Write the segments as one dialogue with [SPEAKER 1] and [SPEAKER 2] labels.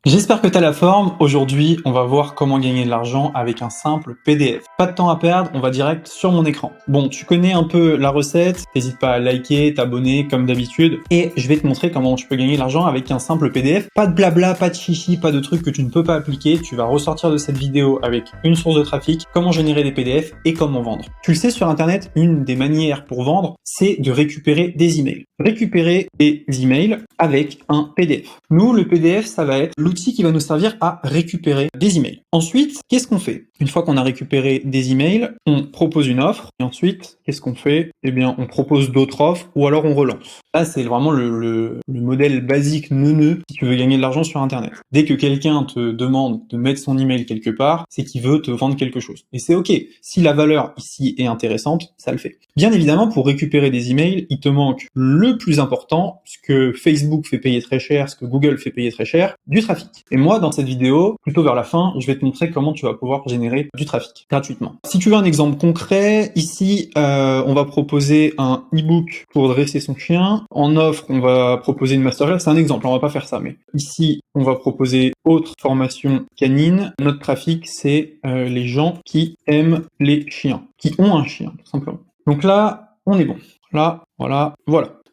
[SPEAKER 1] J'espère que tu as la forme. Aujourd'hui, on va voir comment gagner de l'argent avec un simple PDF. Pas de temps à perdre, on va direct sur mon écran. Bon, tu connais un peu la recette, n'hésite pas à liker, t'abonner comme d'habitude, et je vais te montrer comment tu peux gagner de l'argent avec un simple PDF. Pas de blabla, pas de chichi, pas de trucs que tu ne peux pas appliquer. Tu vas ressortir de cette vidéo avec une source de trafic, comment générer des PDF et comment vendre. Tu le sais, sur Internet, une des manières pour vendre, c'est de récupérer des emails. Récupérer des emails avec un PDF. Nous, le PDF, ça va être l'outil qui va nous servir à récupérer des emails. Ensuite, qu'est-ce qu'on fait? Une fois qu'on a récupéré des emails, on propose une offre, et ensuite, qu'est-ce qu'on fait? Eh bien, on propose d'autres offres, ou alors on relance. Là, c'est vraiment le modèle basique neuneux si tu veux gagner de l'argent sur Internet. Dès que quelqu'un te demande de mettre son email quelque part, c'est qu'il veut te vendre quelque chose. Et c'est ok. Si la valeur ici est intéressante, ça le fait. Bien évidemment, pour récupérer des emails, il te manque le plus important, ce que Facebook fait payer très cher, ce que Google fait payer très cher, du trafic. Et moi, dans cette vidéo, plutôt vers la fin, je vais te montrer comment tu vas pouvoir générer du trafic gratuitement. Si tu veux un exemple concret, ici, on va proposer un e-book pour dresser son chien. En offre, on va proposer une masterclass. C'est un exemple, on va pas faire ça, mais ici, on va proposer autre formation canine. Notre trafic, c'est les gens qui aiment les chiens, qui ont un chien, tout simplement. Donc là, on est bon. Là, voilà.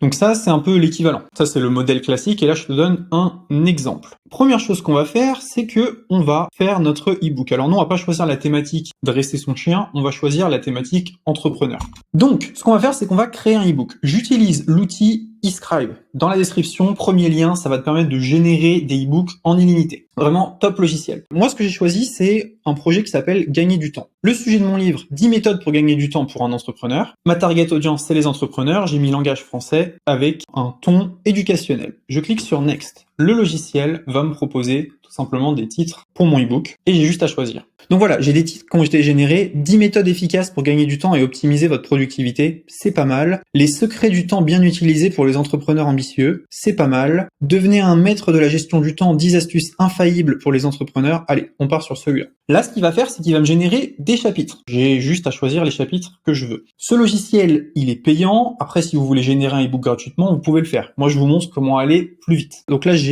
[SPEAKER 1] Donc ça, c'est un peu l'équivalent. Ça, c'est le modèle classique, et là, je te donne un exemple. Première chose qu'on va faire, c'est que on va faire notre e-book. Alors non, on va pas choisir la thématique dresser son chien, on va choisir la thématique entrepreneur. Donc, ce qu'on va faire, c'est qu'on va créer un e-book. J'utilise l'outil eScribe. Dans la description, premier lien, ça va te permettre de générer des e-books en illimité. Vraiment top logiciel. Moi, ce que j'ai choisi, c'est un projet qui s'appelle Gagner du temps. Le sujet de mon livre, 10 méthodes pour gagner du temps pour un entrepreneur. Ma target audience, c'est les entrepreneurs. J'ai mis langage français avec un ton éducationnel. Je clique sur Next. Le logiciel va me proposer tout simplement des titres pour mon e-book et j'ai juste à choisir. Donc voilà, j'ai des titres qui ont été générés, 10 méthodes efficaces pour gagner du temps et optimiser votre productivité, c'est pas mal. Les secrets du temps bien utilisés pour les entrepreneurs ambitieux, c'est pas mal. Devenez un maître de la gestion du temps, 10 astuces infaillibles pour les entrepreneurs. Allez, on part sur celui-là. Là, ce qu'il va faire, c'est qu'il va me générer des chapitres. J'ai juste à choisir les chapitres que je veux. Ce logiciel, il est payant. Après, si vous voulez générer un e-book gratuitement, vous pouvez le faire. Moi, je vous montre comment aller plus vite. Donc là, j'ai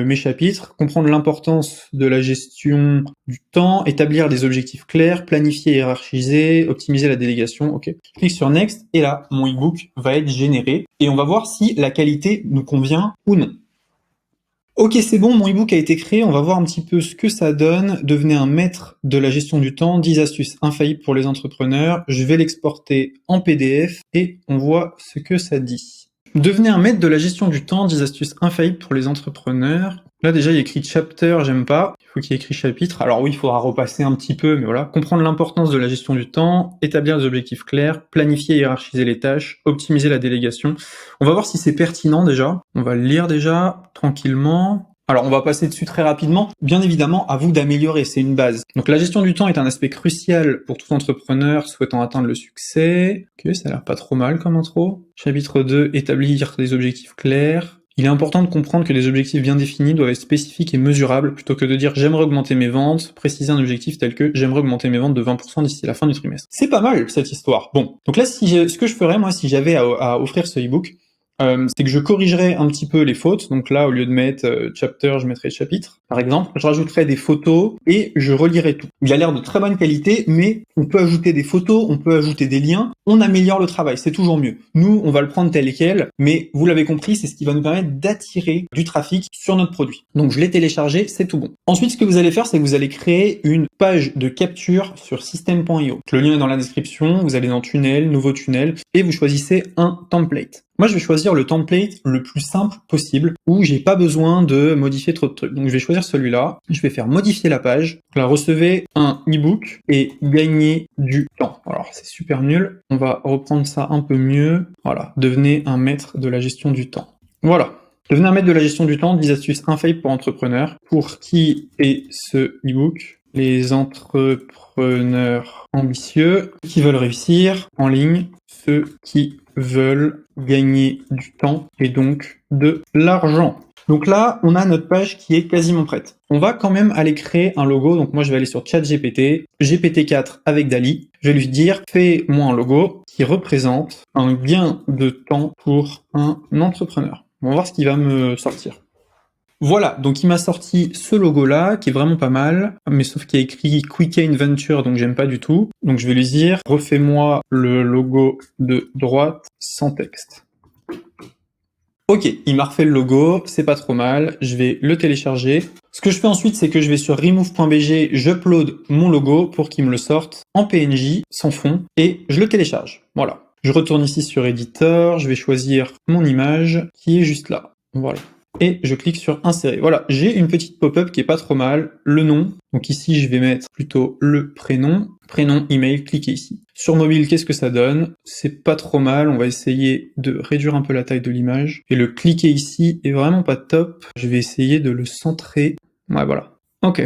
[SPEAKER 1] mes chapitres, comprendre l'importance de la gestion du temps, établir des objectifs clairs, planifier et hiérarchiser, optimiser la délégation, ok. Je clique sur Next, et là, mon e-book va être généré, et on va voir si la qualité nous convient ou non. Ok, c'est bon, mon e-book a été créé, on va voir un petit peu ce que ça donne. Devenez un maître de la gestion du temps, 10 astuces infaillibles pour les entrepreneurs. Je vais l'exporter en PDF, et on voit ce que ça dit. Devenez un maître de la gestion du temps, 10 astuces infaillibles pour les entrepreneurs. Là, déjà, il y a écrit chapter, j'aime pas. Il faut qu'il y ait écrit chapitre. Alors oui, il faudra repasser un petit peu, mais voilà. Comprendre l'importance de la gestion du temps, établir des objectifs clairs, planifier et hiérarchiser les tâches, optimiser la délégation. On va voir si c'est pertinent déjà. On va le lire déjà, tranquillement. Alors, on va passer dessus très rapidement. Bien évidemment, à vous d'améliorer, c'est une base. Donc, la gestion du temps est un aspect crucial pour tout entrepreneur souhaitant atteindre le succès. Ok, ça a l'air pas trop mal comme intro. Chapitre 2, établir des objectifs clairs. Il est important de comprendre que les objectifs bien définis doivent être spécifiques et mesurables, plutôt que de dire j'aimerais augmenter mes ventes, préciser un objectif tel que j'aimerais augmenter mes ventes de 20% d'ici la fin du trimestre. C'est pas mal, cette histoire. Bon. Donc là, ce que je ferais, moi, si j'avais à offrir ce e-book, c'est que je corrigerais un petit peu les fautes. Donc là, au lieu de mettre chapter, je mettrais chapitre, par exemple. Je rajouterais des photos et je relirais tout. Il a l'air de très bonne qualité, mais on peut ajouter des photos, on peut ajouter des liens. On améliore le travail, c'est toujours mieux. Nous, on va le prendre tel quel, mais vous l'avez compris, c'est ce qui va nous permettre d'attirer du trafic sur notre produit. Donc je l'ai téléchargé, c'est tout bon. Ensuite, ce que vous allez faire, c'est que vous allez créer une page de capture sur system.io. Le lien est dans la description, vous allez dans Tunnel, Nouveau tunnel, et vous choisissez un template. Moi, je vais choisir le template le plus simple possible, où j'ai pas besoin de modifier trop de trucs. Donc je vais choisir celui-là, je vais faire modifier la page. Là, recevez un e-book et gagner du temps. Alors, c'est super nul. On va reprendre ça un peu mieux. Voilà, devenez un maître de la gestion du temps. Voilà. Devenez un maître de la gestion du temps, 10 astuces infaillibles pour entrepreneurs. Pour qui est ce e-book? Les entrepreneurs ambitieux qui veulent réussir en ligne, ceux qui veulent gagner du temps et donc de l'argent. Donc là, on a notre page qui est quasiment prête. On va quand même aller créer un logo. Donc moi, je vais aller sur ChatGPT, GPT-4 avec Dall-E. Je vais lui dire, fais-moi un logo qui représente un gain de temps pour un entrepreneur. On va voir ce qu'il va me sortir. Voilà, donc il m'a sorti ce logo-là, qui est vraiment pas mal, mais sauf qu'il y a écrit Quick Venture, donc j'aime pas du tout. Donc je vais lui dire, refais-moi le logo de droite sans texte. Ok, il m'a refait le logo, c'est pas trop mal, je vais le télécharger. Ce que je fais ensuite, c'est que je vais sur remove.bg, j'upload mon logo pour qu'il me le sorte en PNJ, sans fond, et je le télécharge. Voilà. Je retourne ici sur Editor, je vais choisir mon image, qui est juste là. Voilà. Et je clique sur insérer. Voilà, j'ai une petite pop-up qui est pas trop mal, le nom. Donc ici, je vais mettre plutôt le prénom, email, cliquez ici. Sur mobile, qu'est-ce que ça donne? C'est pas trop mal, on va essayer de réduire un peu la taille de l'image. Et le cliquer ici est vraiment pas top. Je vais essayer de le centrer. Ouais, voilà. Ok.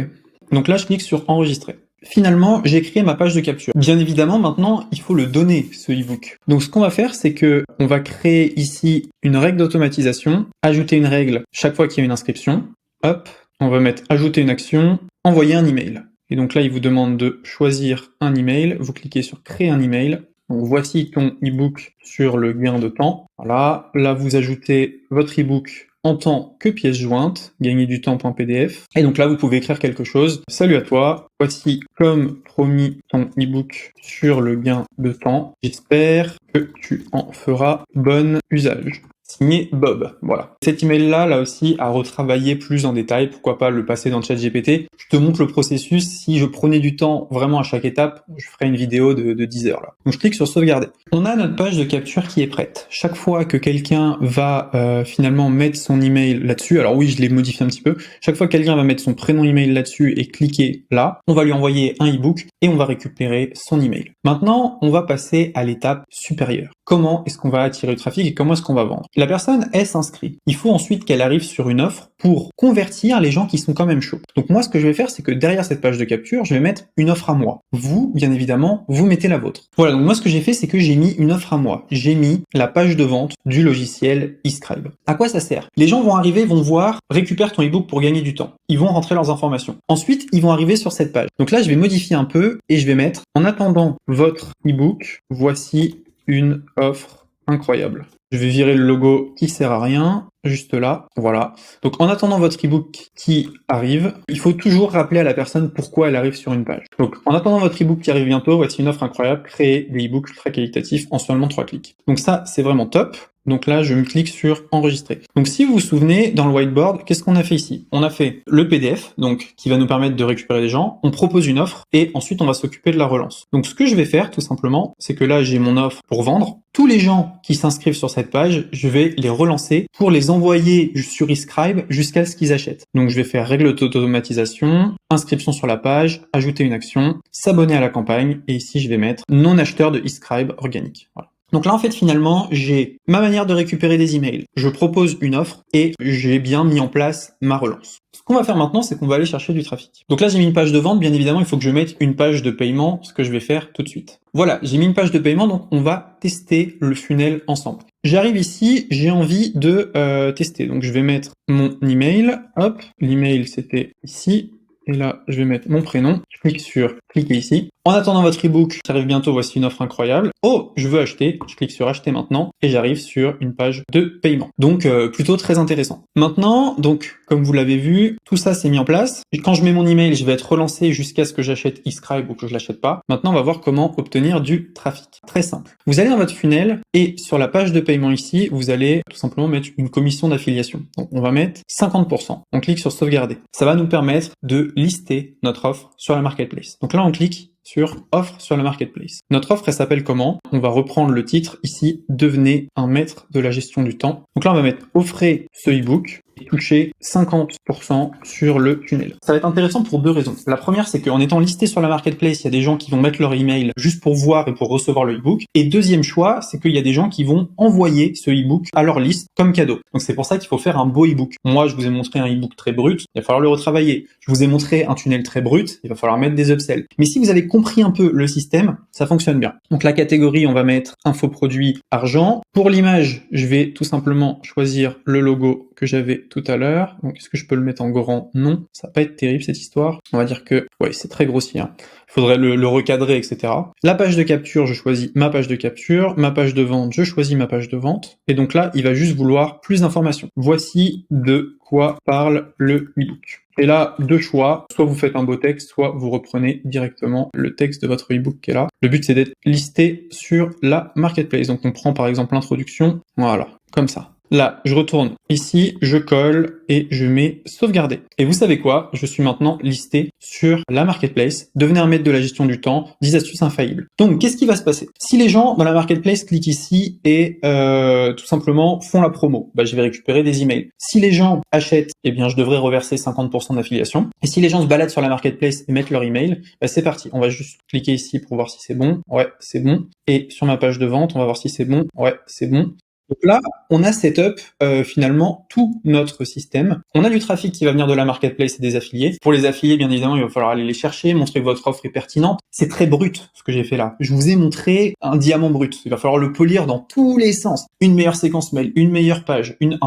[SPEAKER 1] Donc là, je clique sur enregistrer. Finalement, j'ai créé ma page de capture. Bien évidemment, maintenant, il faut le donner, ce e-book. Donc ce qu'on va faire, c'est que on va créer ici une règle d'automatisation, ajouter une règle chaque fois qu'il y a une inscription. Hop, on va mettre ajouter une action, envoyer un email. Et donc là, il vous demande de choisir un email. Vous cliquez sur créer un email. Donc voici ton e-book sur le gain de temps. Voilà, là vous ajoutez votre e-book en tant que pièce jointe, gagner du temps.pdf. Et donc là, vous pouvez écrire quelque chose. Salut à toi, voici comme promis ton e-book sur le gain de temps. J'espère que tu en feras bon usage. Signé Bob, voilà. Cet email-là, là aussi, à retravailler plus en détail, pourquoi pas le passer dans ChatGPT. Je te montre le processus, si je prenais du temps vraiment à chaque étape, je ferais une vidéo de 10 heures là. Donc je clique sur sauvegarder. On a notre page de capture qui est prête. Chaque fois que quelqu'un va finalement mettre son email là-dessus, alors oui, je l'ai modifié un petit peu, chaque fois que quelqu'un va mettre son prénom email là-dessus et cliquer là, on va lui envoyer un e-book et on va récupérer son email. Maintenant, on va passer à l'étape supérieure. Comment est-ce qu'on va attirer le trafic et comment est-ce qu'on va vendre? La personne, elle s'inscrit. Il faut ensuite qu'elle arrive sur une offre pour convertir les gens qui sont quand même chauds. Donc moi, ce que je vais faire, c'est que derrière cette page de capture, je vais mettre une offre à moi. Vous, bien évidemment, vous mettez la vôtre. Voilà, donc moi, ce que j'ai fait, c'est que j'ai mis une offre à moi. J'ai mis la page de vente du logiciel eScribe. À quoi ça sert? Les gens vont arriver, vont voir, récupère ton e-book pour gagner du temps. Ils vont rentrer leurs informations. Ensuite, ils vont arriver sur cette page. Donc là, je vais modifier un peu et je vais mettre, en attendant votre e-book, voici une offre incroyable. Je vais virer le logo qui sert à rien, juste là, voilà. Donc en attendant votre e-book qui arrive, il faut toujours rappeler à la personne pourquoi elle arrive sur une page. Donc en attendant votre e-book qui arrive bientôt, voici une offre incroyable, créer des e-books ultra qualitatifs en seulement 3 clics. Donc ça, c'est vraiment top. Donc là, je me clique sur enregistrer. Donc si vous vous souvenez, dans le whiteboard, qu'est-ce qu'on a fait ici? On a fait le PDF, donc qui va nous permettre de récupérer des gens, on propose une offre et ensuite on va s'occuper de la relance. Donc ce que je vais faire tout simplement, c'est que là j'ai mon offre pour vendre. Tous les gens qui s'inscrivent sur cette page, je vais les relancer pour les envoyer sur eScribe jusqu'à ce qu'ils achètent. Donc je vais faire règle d'automatisation, inscription sur la page, ajouter une action, s'abonner à la campagne et ici je vais mettre non acheteur de eScribe organique. Voilà. Donc là, en fait, finalement, j'ai ma manière de récupérer des emails. Je propose une offre et j'ai bien mis en place ma relance. Ce qu'on va faire maintenant, c'est qu'on va aller chercher du trafic. Donc là, j'ai mis une page de vente. Bien évidemment, il faut que je mette une page de paiement, ce que je vais faire tout de suite. Voilà, j'ai mis une page de paiement, donc on va tester le funnel ensemble. J'arrive ici, j'ai envie de tester. Donc je vais mettre mon email. Hop, l'email, c'était ici. Et là, je vais mettre mon prénom. Je clique sur cliquez ici. En attendant votre e-book, qui arrive bientôt, voici une offre incroyable. Oh, je veux acheter. Je clique sur acheter maintenant et j'arrive sur une page de paiement. Donc, plutôt très intéressant. Maintenant, donc, comme vous l'avez vu, tout ça s'est mis en place. Et quand je mets mon email, je vais être relancé jusqu'à ce que j'achète eScribe ou que je l'achète pas. Maintenant, on va voir comment obtenir du trafic. Très simple. Vous allez dans votre funnel et sur la page de paiement ici, vous allez tout simplement mettre une commission d'affiliation. Donc, on va mettre 50%. On clique sur sauvegarder. Ça va nous permettre de lister notre offre sur la marketplace. Donc là, on clique sur offre sur la marketplace. Notre offre, elle s'appelle comment? On va reprendre le titre ici, devenez un maître de la gestion du temps. Donc là, on va mettre offrez ce e-book et toucher 50% sur le tunnel. Ça va être intéressant pour deux raisons. La première, c'est qu'en étant listé sur la marketplace, il y a des gens qui vont mettre leur email juste pour voir et pour recevoir le e-book. Et deuxième choix, c'est qu'il y a des gens qui vont envoyer ce e-book à leur liste comme cadeau. Donc c'est pour ça qu'il faut faire un beau e-book. Moi, je vous ai montré un e-book très brut, il va falloir le retravailler. Je vous ai montré un tunnel très brut, il va falloir mettre des upsells. Mais si vous avez compris un peu le système, ça fonctionne bien. Donc la catégorie, on va mettre infoproduit argent. Pour l'image, je vais tout simplement choisir le logo que j'avais tout à l'heure. Donc, est-ce que je peux le mettre en grand? Non, ça va pas être terrible cette histoire. On va dire que, ouais, c'est très grossier, hein. Il faudrait le recadrer, etc. La page de capture, je choisis ma page de capture. Ma page de vente, je choisis ma page de vente. Et donc là, il va juste vouloir plus d'informations. Voici de quoi parle le e-book. Et là, deux choix. Soit vous faites un beau texte, soit vous reprenez directement le texte de votre e-book qui est là. Le but, c'est d'être listé sur la marketplace. Donc on prend par exemple l'introduction. Voilà, comme ça. Là, je retourne ici, je colle et je mets sauvegarder. Et vous savez quoi? Je suis maintenant listé sur la marketplace. Devenez un maître de la gestion du temps, 10 astuces infaillibles. Donc, qu'est-ce qui va se passer? Si les gens dans la marketplace cliquent ici et tout simplement font la promo, bah, je vais récupérer des emails. Si les gens achètent, eh bien, je devrais reverser 50% d'affiliation. Et si les gens se baladent sur la marketplace et mettent leur email, bah, c'est parti. On va juste cliquer ici pour voir si c'est bon. Ouais, c'est bon. Et sur ma page de vente, on va voir si c'est bon. Ouais, c'est bon. Donc là, on a setup finalement tout notre système. On a du trafic qui va venir de la marketplace et des affiliés. Pour les affiliés, bien évidemment, il va falloir aller les chercher, montrer que votre offre est pertinente. C'est très brut ce que j'ai fait là. Je vous ai montré un diamant brut. Il va falloir le polir dans tous les sens. Une meilleure séquence mail, une meilleure page, une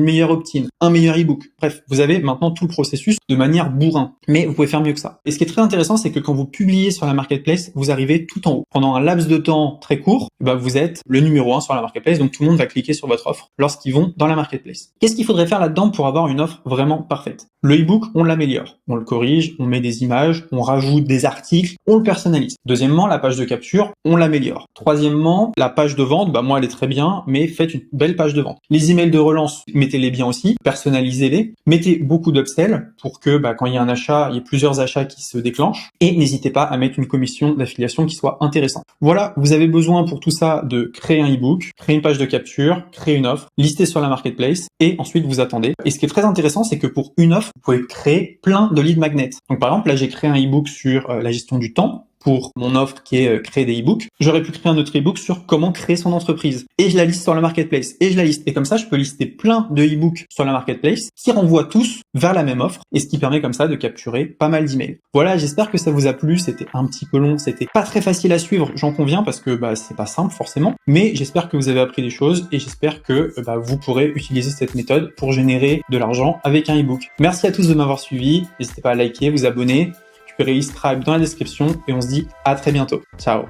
[SPEAKER 1] meilleure opt-in, un meilleur ebook. Bref, vous avez maintenant tout le processus de manière bourrin. Mais vous pouvez faire mieux que ça. Et ce qui est très intéressant, c'est que quand vous publiez sur la marketplace, vous arrivez tout en haut. Pendant un laps de temps très court, bah, vous êtes le numéro 1 sur la marketplace, donc tout le monde va cliquer sur votre offre lorsqu'ils vont dans la marketplace. Qu'est-ce qu'il faudrait faire là-dedans pour avoir une offre vraiment parfaite? Le e-book, on l'améliore, on le corrige, on met des images, on rajoute des articles, on le personnalise. Deuxièmement, la page de capture, on l'améliore. Troisièmement, la page de vente, bah moi elle est très bien, mais faites une belle page de vente. Les emails de relance, mettez-les bien aussi, personnalisez-les, mettez beaucoup d'upsell pour que bah, quand il y a un achat, il y ait plusieurs achats qui se déclenchent, et n'hésitez pas à mettre une commission d'affiliation qui soit intéressante. Voilà, vous avez besoin pour tout ça de créer un e-book, créer une page de capture, créer une offre, lister sur la marketplace, et ensuite vous attendez. Et ce qui est très intéressant, c'est que pour une offre, vous pouvez créer plein de lead magnets. Donc par exemple, là j'ai créé un e-book sur la gestion du temps, pour mon offre qui est créer des e-books. J'aurais pu créer un autre e-book sur comment créer son entreprise. Et je la liste sur la marketplace. Et je la liste. Et comme ça, je peux lister plein de e-books sur la marketplace qui renvoient tous vers la même offre. Et ce qui permet comme ça de capturer pas mal d'emails. Voilà, j'espère que ça vous a plu. C'était un petit peu long. C'était pas très facile à suivre, j'en conviens, parce que bah, c'est pas simple forcément. Mais j'espère que vous avez appris des choses et j'espère que bah, vous pourrez utiliser cette méthode pour générer de l'argent avec un e-book. Merci à tous de m'avoir suivi. N'hésitez pas à liker, vous abonner. Récupérez Stripe dans la description et on se dit à très bientôt. Ciao.